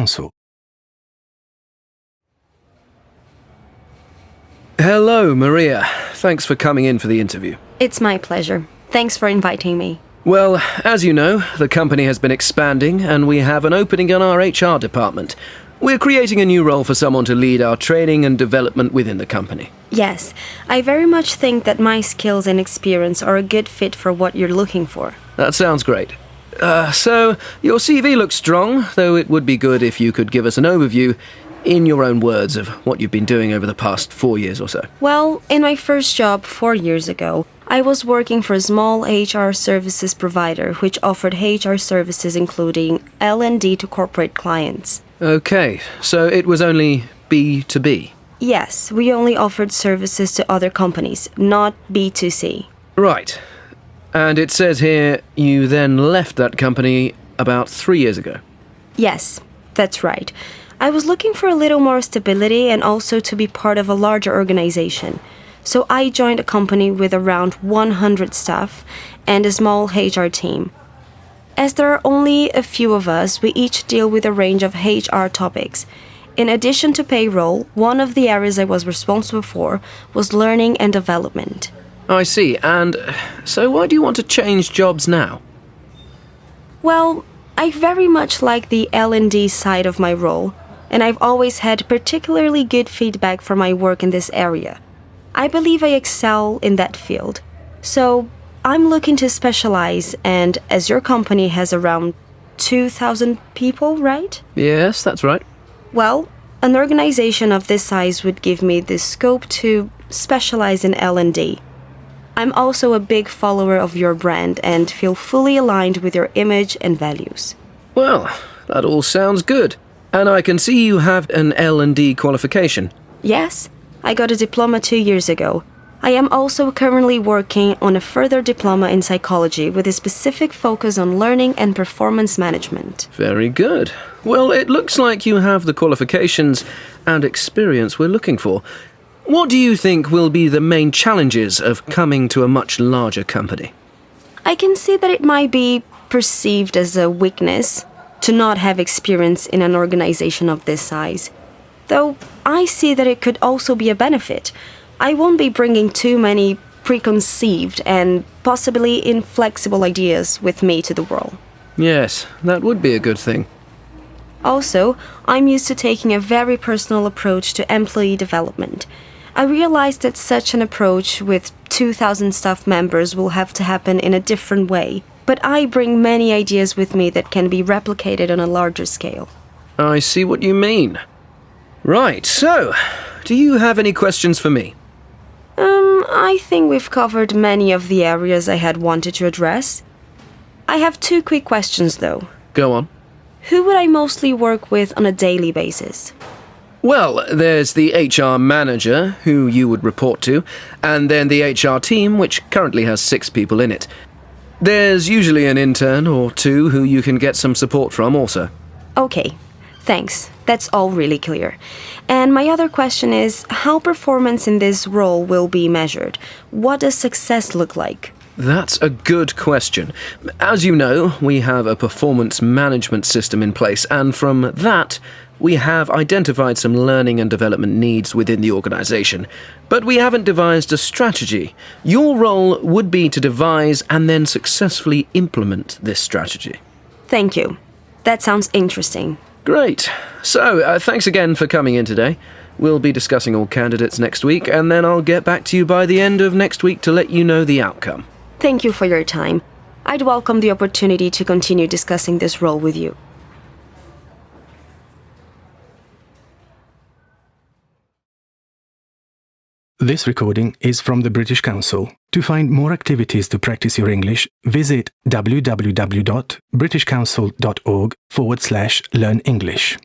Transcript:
Council. Hello, Maria. Thanks for coming in for the interview. It's my pleasure. Thanks for inviting me. Well, as you know, the company has been expanding and we have an opening in our HR department. We're creating a new role for someone to lead our training and development within the company. Yes, I very much think that my skills and experience are a good fit for what you're looking for. That sounds great. So, your CV looks strong, though it would be good if you could give us an overview, in your own words, of what you've been doing over the past 4 years or so. Well, in my first job 4 years ago, I was working for a small HR services provider which offered HR services including L&D to corporate clients. Okay, so it was only B2B? Yes, we only offered services to other companies, not B2C. Right. And it says here you then left that company about 3 years ago. Yes, that's right. I was looking for a little more stability and also to be part of a larger organization. So I joined a company with around 100 staff and a small HR team. As there are only a few of us, we each deal with a range of HR topics. In addition to payroll, one of the areas I was responsible for was learning and development. I see. And so why do you want to change jobs now? Well, I very much like the L&D side of my role, and I've always had particularly good feedback for my work in this area. I believe I excel in that field. So I'm looking to specialize, and as your company has around 2,000 people, right? Yes, that's right. Well, an organization of this size would give me the scope to specialize in L&D. I'm also a big follower of your brand and feel fully aligned with your image and values. Well, that all sounds good. And I can see you have an L&D qualification. Yes, I got a diploma 2 years ago. I am also currently working on a further diploma in psychology with a specific focus on learning and performance management. Very good. Well, it looks like you have the qualifications and experience we're looking for. What do you think will be the main challenges of coming to a much larger company? I can see that it might be perceived as a weakness to not have experience in an organization of this size. Though I see that it could also be a benefit. I won't be bringing too many preconceived and possibly inflexible ideas with me to the world. Yes, that would be a good thing. Also, I'm used to taking a very personal approach to employee development. I realize that such an approach with 2,000 staff members will have to happen in a different way, but I bring many ideas with me that can be replicated on a larger scale. I see what you mean. Right, so, do you have any questions for me? I think we've covered many of the areas I had wanted to address. I have 2 quick questions, though. Go on. Who would I mostly work with on a daily basis? Well, there's the HR manager, who you would report to, and then the HR team, which currently has 6 people in it. There's usually an intern or 2 who you can get some support from also. Okay, thanks. That's all really clear. And my other question is, how performance in this role will be measured? What does success look like? That's a good question. As you know, we have a performance management system in place, and from that, we have identified some learning and development needs within the organization. But we haven't devised a strategy. Your role would be to devise and then successfully implement this strategy. Thank you. That sounds interesting. Great. So, thanks again for coming in today. We'll be discussing all candidates next week, and then I'll get back to you by the end of next week to let you know the outcome. Thank you for your time. I'd welcome the opportunity to continue discussing this role with you. This recording is from the British Council. To find more activities to practice your English, visit www.britishcouncil.org/learn English.